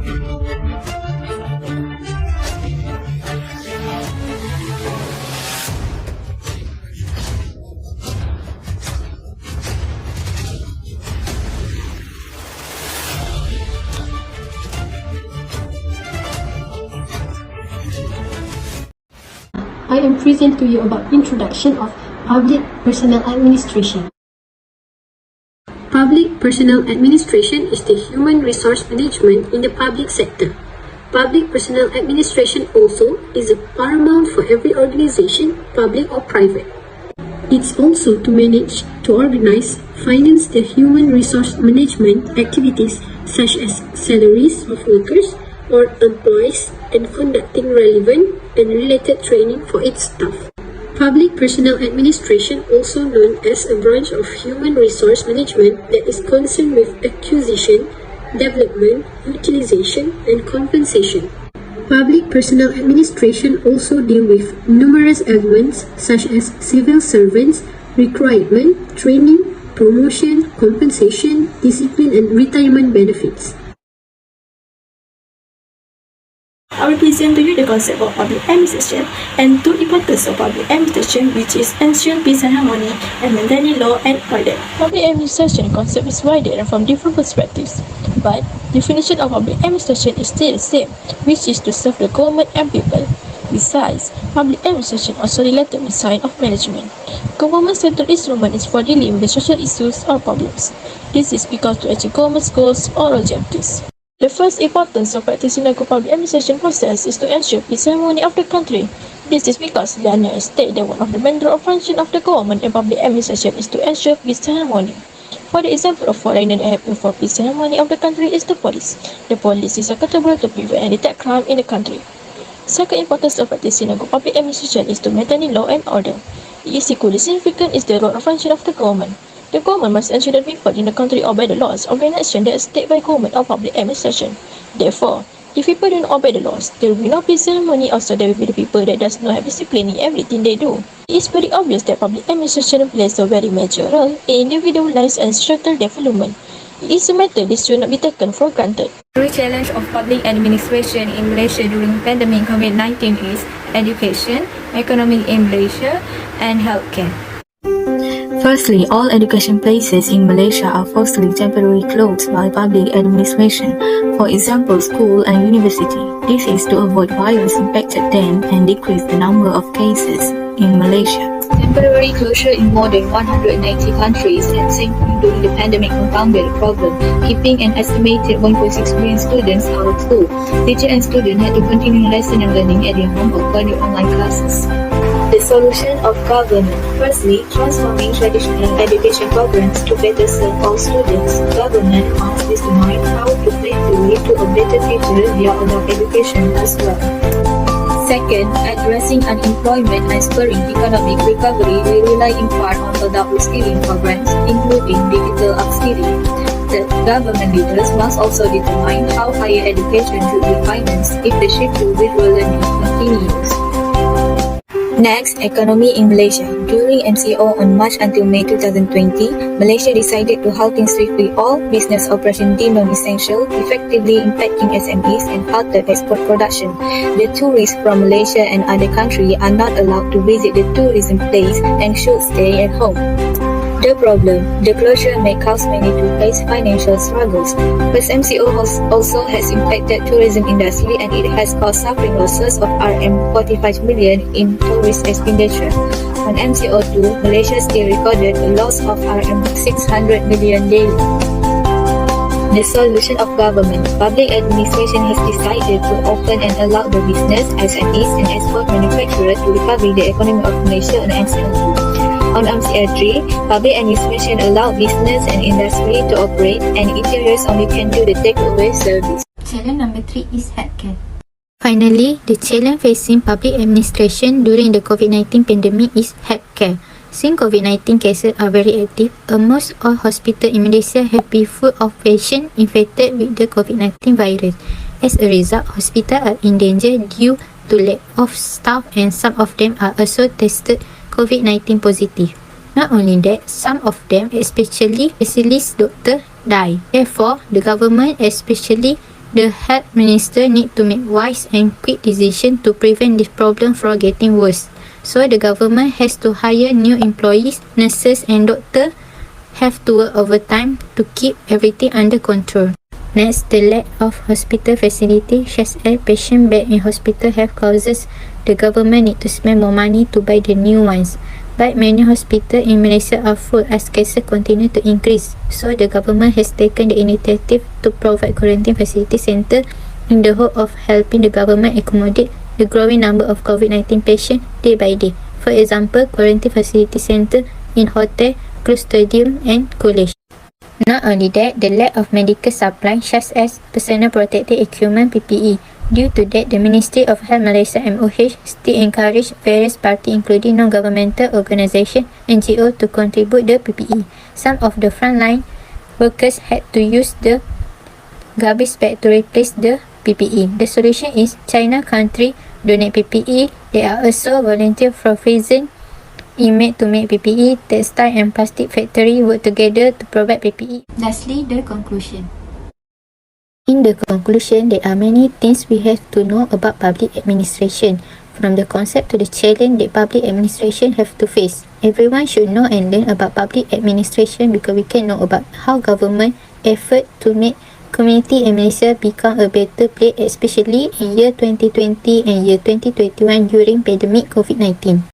I am present to you about introduction of Public Personnel Administration. Public Personnel Administration is the human resource management in the public sector. Public Personnel Administration also is a paramount for every organization, public or private. It's also to manage, to organize, finance the human resource management activities such as salaries of workers or employees and conducting relevant and related training for its staff. Public Personnel Administration, also known as a branch of human resource management that is concerned with acquisition, development, utilization, and compensation. Public Personnel Administration also deal with numerous elements such as civil servants, recruitment, training, promotion, compensation, discipline, and retirement benefits. I will present to you the concept of public administration and two importance of public administration, which is ensure peace and harmony and maintaining law and order. Public administration concept is wider and from different perspectives, but definition of public administration is still the same, which is to serve the government and people. Besides, public administration also related with science of management. Government central instrument is for dealing with the social issues or problems. This is because to achieve government's goals or objectives. The first importance of practicing the public administration process is to ensure peace and harmony of the country. This is because the United States, that one of the main role function of the government and public administration is to ensure peace and harmony. For the example of foreigner helping for peace and harmony of the country is the police. The police is accountable to prevent and detect crime in the country. Second importance of practicing the public administration is to maintain law and order. It is equally significant is the role or function of the government. The government must ensure that people in the country obey the laws of the nation that is stated by government or public administration. Therefore, if people do not obey the laws, there will be no peace and harmony. Also, there will be the people that does not have discipline in everything they do. It is very obvious that public administration plays a very major role in individual lives and social development. It is a matter that should not be taken for granted. The challenge of public administration in Malaysia during pandemic COVID-19 is education, economic in Malaysia, and healthcare. Firstly, all education places in Malaysia are forcibly temporarily closed by public administration, for example, school and university. This is to avoid virus impacted them and decrease the number of cases in Malaysia. Temporary closure in more than 190 countries and same during the pandemic compounded the problem, keeping an estimated 1.6 million students out of school. Teachers and students had to continue lesson and learning at their home or further online classes. The solution of government. Firstly, transforming traditional education programs to better serve all students. Government must decide how to pave the way to a better future via adult education as well. Second, addressing unemployment and spurring economic recovery will rely in part on adult reskilling programs, including digital upskilling. Third, government leaders must also determine how higher education should be financed if the shift to virtual learning continues. Next, economy in Malaysia. During MCO on March until May 2020, Malaysia decided to halting swiftly all business operations deemed non-essential, effectively impacting SMEs and halted export production. The tourists from Malaysia and other countries are not allowed to visit the tourism place and should stay at home. The problem, the closure may cause many to face financial struggles. Plus, MCO also has impacted tourism industry and it has caused suffering losses of RM45 million in tourist expenditure. On MCO2, Malaysia still recorded a loss of RM600 million daily. The solution of government. Public administration has decided to open and allow the business, SMEs and export manufacturers to recover the economy of Malaysia on MCO2. On MCO3, public administration allow business and industry to operate and interiors only can do the takeaway service. Challenge number 3 is healthcare. Finally, the challenge facing public administration during the COVID-19 pandemic is healthcare. Since COVID-19 cases are very active, almost all hospitals in Malaysia have been full of patients infected with the COVID-19 virus. As a result, hospitals are in danger due to lack of staff and some of them are also tested COVID-19 positive. Not only that, some of them, especially specialist doctors, die. Therefore, the government, especially The health minister need to make wise and quick decisions to prevent this problem from getting worse. So the government has to hire new employees, nurses and doctors have to work overtime to keep everything under control. Next, the lack of hospital facilities such as patient bed in hospital have causes the government need to spend more money to buy the new ones. But many hospitals in Malaysia are full as cases continue to increase. So the government has taken the initiative to provide quarantine facility center in the hope of helping the government accommodate the growing number of COVID-19 patients day by day. For example, quarantine facility center in hotel, cruise stadium and college. Not only that, the lack of medical supply such as personal protective equipment PPE. Due to that, the Ministry of Health Malaysia MOH still encourage various parties including non-governmental organisation NGO to contribute the PPE. Some of the frontline workers had to use the garbage bag to replace the PPE. The solution is China country donate PPE. There are also volunteer from prison inmate to make PPE. Textile and plastic factory work together to provide PPE. Lastly, the conclusion. In the conclusion, there are many things we have to know about public administration, from the concept to the challenge that public administration have to face. Everyone should know and learn about public administration because we can know about how government effort to make community in Malaysia become a better place, especially in year 2020 and year 2021 during pandemic COVID-19.